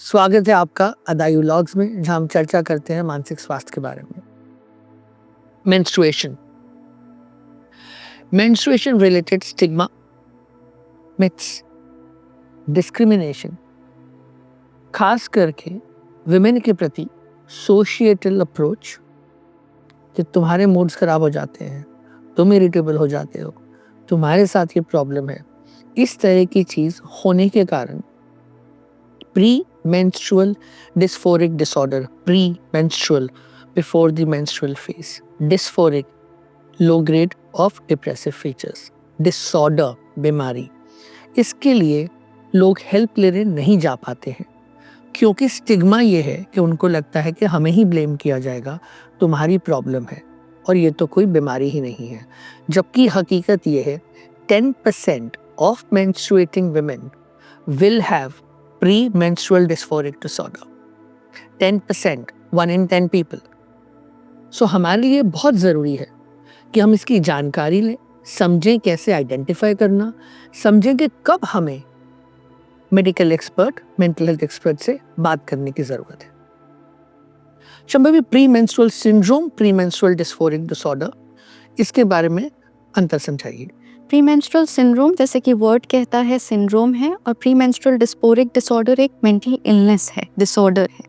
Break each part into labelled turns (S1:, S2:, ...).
S1: स्वागत है आपका अदायु व्लॉग्स में, जहां हम चर्चा करते हैं मानसिक स्वास्थ्य के बारे में। Menstruation related stigma, myths, discrimination, खास करके विमेन के प्रति सोशिएटल अप्रोच कि तुम्हारे मूड्स खराब हो जाते हैं, तुम इरिटेबल हो जाते हो, तुम्हारे साथ ये प्रॉब्लम है, इस तरह की चीज होने के कारण pre menstrual dysphoric disorder, pre-menstrual, before the menstrual phase, dysphoric, low grade of depressive features, disorder, बीमारी, इसके लिए लोग हेल्प लेने नहीं जा पाते हैं क्योंकि स्टिग्मा ये है कि उनको लगता है कि हमें ही ब्लेम किया जाएगा, तुम्हारी प्रॉब्लम है और ये तो कोई बीमारी ही नहीं है। जबकि हकीकत ये है 10% of menstruating women will have pre-menstrual dysphoric disorder. 10%, 1 in 10 people. So हमारे लिए बहुत ज़रूरी है कि हम इसकी जानकारी लें, समझें कैसे आइडेंटिफाई करना, समझें कि कब हमें medical expert, mental health expert से बात करने की ज़रूरत है। Shambhavi, pre-menstrual syndrome, pre-menstrual dysphoric disorder, इसके बारे में अंतर समझाइए।
S2: प्रीमेंस्ट्रुअल सिंड्रोम जैसे कि वर्ड कहता है सिंड्रोम है, और प्रीमेंस्ट्रुअल डिस्फोरिक डिसऑर्डर एक मेंटल इलनेस है, डिसऑर्डर है।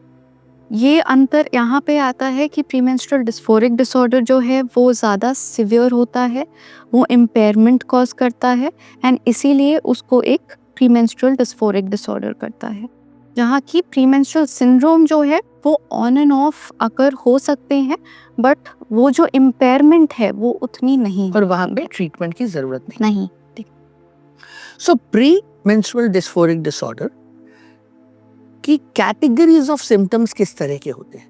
S2: ये अंतर यहाँ पे आता है कि प्रीमेंस्ट्रुअल डिस्फोरिक डिसऑर्डर जो है वो ज़्यादा सिवियर होता है, वो इम्पेयरमेंट कॉज करता है एंड इसीलिए उसको एक प्रीमेंस्ट्रुअल डिस्फोरिक डिसऑर्डर करता है। जहाँ की प्रीमेंस्ट्रुअल सिंड्रोम जो है वो ऑन एंड ऑफ अकर हो सकते हैं, बट वो जो इम्पेयरमेंट है वो उतनी नहीं,
S1: और वहाँ पे ट्रीटमेंट की जरूरत
S2: नहीं।
S1: सो प्री मेंस्ट्रुअल डिस्फोरिक डिसऑर्डर की कैटेगरीज ऑफ सिम्टम्स किस तरह के होते हैं?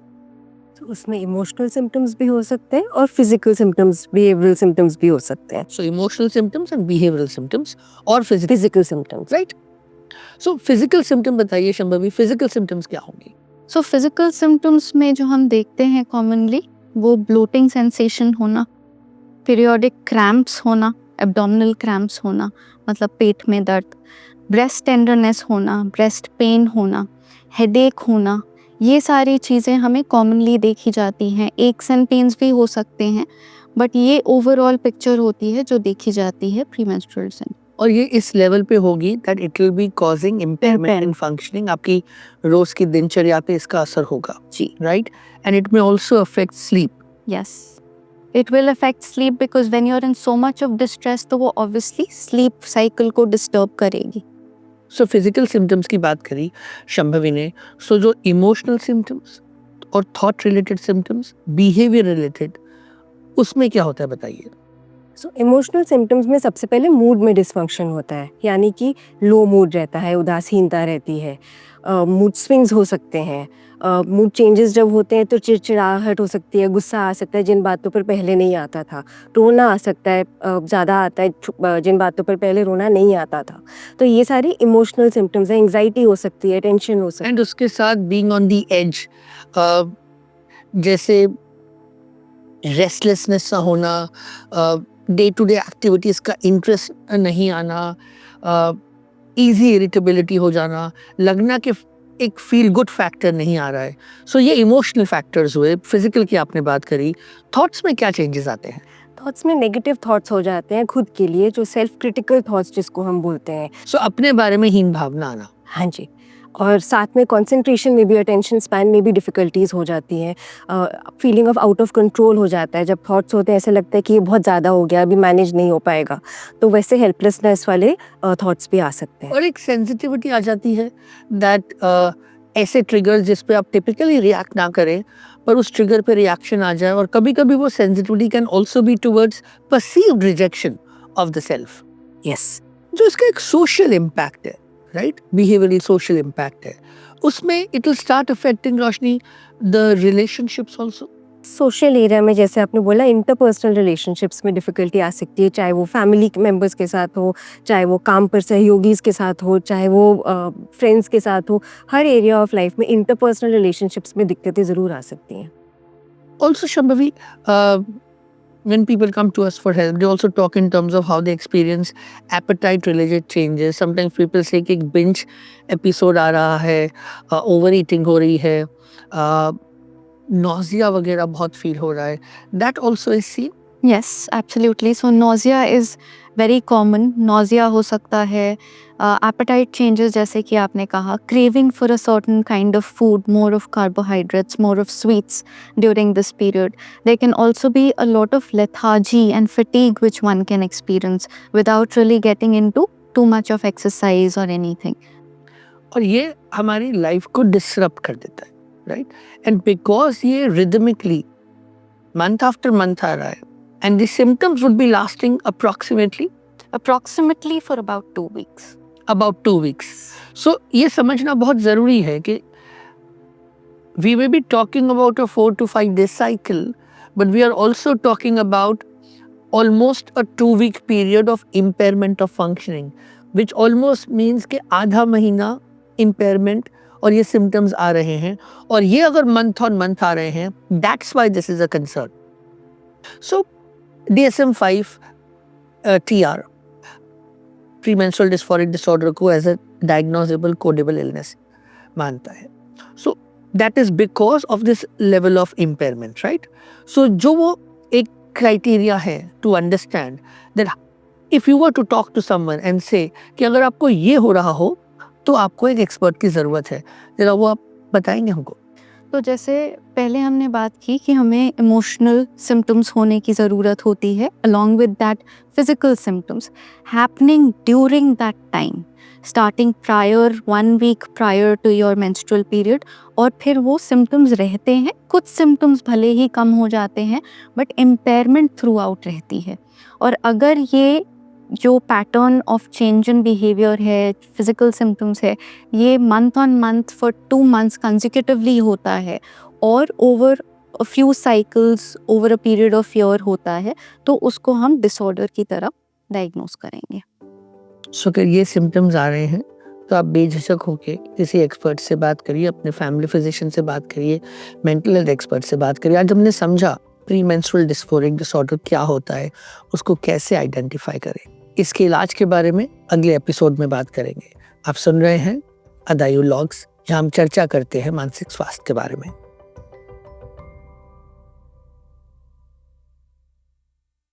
S3: तो उसमें इमोशनल सिम्टम्स भी हो सकते हैं और फिजिकल सिम्टम्स, बिहेवियरल सिम्टम्स भी हो सकते हैं।
S1: So emotional symptoms and behavioural symptoms और
S3: physical symptoms,
S1: right? So physical symptom बताइए शंभवी, फिजिकल सिम्टम्स क्या होंगे?
S2: सो फिजिकल सिम्टम्स में जो हम देखते हैं कॉमनली वो ब्लोटिंग सेंसेशन होना, पीरियोडिक क्रैम्प्स होना, एब्डोमिनल क्रैम्प्स होना मतलब पेट में दर्द, ब्रेस्ट टेंडरनेस होना, ब्रेस्ट पेन होना, हेडेक होना, ये सारी चीज़ें हमें कॉमनली देखी जाती हैं। एक्स एंड पेन्स भी हो सकते हैं, बट ये ओवरऑल पिक्चर होती है जो देखी जाती है प्रीमेंस्ट्रुअल सिंड्रोम।
S1: और ये इस लेवल पे होगी that it will be causing impairment in functioning, आपकी रोज की दिनचर्या पे इसका असर होगा
S2: जी,
S1: right? And it may also affect sleep.
S2: Yes, it will affect sleep because when you are in so much of distress तो वो ऑब्वियसली स्लीप साइकिल को डिस्टर्ब करेगी।
S1: सो फिजिकल सिम्टम्स की बात करी शंभवी ने, सो जो इमोशनल सिम्टम्स और thought related symptoms, behaviour related, उसमें क्या होता है बताइए।
S3: सो इमोशनल सिम्टम्स में सबसे पहले मूड में डिसफंक्शन होता है, यानी कि लो मूड रहता है, उदासीनता रहती है, मूड स्विंग्स हो सकते हैं, मूड चेंजेस जब होते हैं तो चिड़चिड़ाहट हो सकती है, गुस्सा आ सकता है जिन बातों पर पहले नहीं आता था, रोना आ सकता है, ज़्यादा आता है जिन बातों पर पहले रोना नहीं आता था। तो ये सारी इमोशनल सिम्टम्स हैं। एंग्जाइटी हो सकती है, टेंशन हो सकती है,
S1: एंड उसके साथ बीइंग ऑन द एज, जैसे रेस्टलेसनेस सा होना, डे टू डे एक्टिविटीज़ का इंटरेस्ट नहीं आना, इजी इरिटेबिलिटी हो जाना, लगना कि एक फील गुड फैक्टर नहीं आ रहा है। सो ये इमोशनल फैक्टर्स हुए। फिजिकल की आपने बात करी, थॉट्स में क्या चेंजेस आते हैं?
S3: थॉट्स में नेगेटिव थॉट्स हो जाते हैं खुद के लिए, जो सेल्फ क्रिटिकल थॉट्स जिसको हम बोलते हैं।
S1: सो अपने बारे में हीन भावना आना।
S3: हाँ जी, और साथ में कंसंट्रेशन में भी, अटेंशन स्पैन में भी डिफ़िकल्टीज़ हो जाती हैं। Feeling of out of control हो जाता है। जब थॉट्स होते हैं ऐसे लगता है कि ये बहुत ज़्यादा हो गया, अभी मैनेज नहीं हो पाएगा, तो वैसे हेल्पलेसनेस वाले थॉट्स भी आ सकते हैं।
S1: और एक सेंसिटिविटी आ जाती है दैट ऐसे ट्रिगर्स जिस पे आप टिपिकली रिएक्ट ना करें पर उस ट्रिगर पे रिएक्शन आ जाए, और कभी कभी वो sensitivity can also be towards perceived rejection of the self.
S3: Yes,
S1: जो इसका एक सोशल इम्पैक्ट है, राइट? बिहेवियरल सोशल इम्पैक्ट है, उसमें it will start affecting, Roshni, the relationships also.
S3: Social area में जैसे आपने बोला, इंटरपर्सनल रिलेशनशिप्स में डिफ़िकल्टी आ सकती है, चाहे वो फैमिली मेम्बर्स के साथ हो, चाहे वो काम पर सहयोगीज़ के साथ हो, चाहे वो फ्रेंड्स के साथ हो। हर एरिया ऑफ लाइफ में इंटरपर्सनल रिलेशनशिप्स में दिक्कतें ज़रूर आ सकती हैं।
S1: Also Shambhavi, when people come to us for help, they also talk in terms of how they experience appetite-related changes. Sometimes people say कि एक binge episode आ रहा है, overeating हो रही है, nausea वगैरह बहुत feel हो रहा है. That also is seen.
S2: Yes, absolutely. So nausea is very common. Nausea हो सकता है, appetite changes जैसे कि आपने कहा, craving for a certain kind of food, more of carbohydrates, more of sweets during this period. There can also be a lot of lethargy and fatigue which one can experience without really getting into too much of exercise or anything.
S1: और ये हमारी life को disrupt कर देता है, right? And because ये rhythmically month after month आ रहा है, and the symptoms would be lasting
S2: Approximately for about 2 weeks.
S1: about 2 weeks. So ये समझना बहुत ज़रूरी है कि we may be talking about a 4 to 5 day cycle, but we are also talking about almost a 2-week period of impairment of functioning, which almost means कि आधा महीना impairment और ये symptoms आ रहे हैं, और ये अगर month on month आ रहे हैं, that's why this is a concern. So DSM-5 TR premenstrual dysphoric disorder को as a diagnosable codable illness मानता है. So that is because of this level of impairment, right? So जो वो एक criteria है to understand that if you were to talk to someone and say कि अगर आपको ये हो रहा हो तो आपको एक एक्सपर्ट की ज़रूरत है, जरा वो आप बताएंगे हमको.
S2: तो जैसे पहले हमने बात की कि हमें इमोशनल सिम्टम्स होने की ज़रूरत होती है along with that physical symptoms happening during that time, starting prior 1 week prior to your menstrual period, और फिर वो सिम्टम्स रहते हैं. कुछ सिम्टम्स भले ही कम हो जाते हैं बट इम्पेयरमेंट थ्रू आउट रहती है. और अगर ये जो pattern of change in behaviour है, फिजिकल सिम्टम्स है, ये month on month for 2 months consecutively होता है और over a few cycles over a period of year होता है, तो उसको हम डिसऑर्डर की तरफ डायग्नोस करेंगे.
S1: सो अगर ये सिम्टम्स आ रहे हैं तो आप बेझिझक होके किसी एक्सपर्ट से बात करिए, अपने फैमिली फिजिशियन से बात करिए, मेंटल हेल्थ एक्सपर्ट से बात करिए. आज हमने समझा प्री मेंस्ट्रुअल डिस्फोरिक डिसऑर्डर क्या होता है, उसको कैसे आइडेंटिफाई करें. इसके इलाज के बारे में अगले एपिसोड में बात करेंगे. आप सुन रहे हैं अदायु लॉग्स, जहाँ हम चर्चा करते हैं मानसिक स्वास्थ्य के बारे में.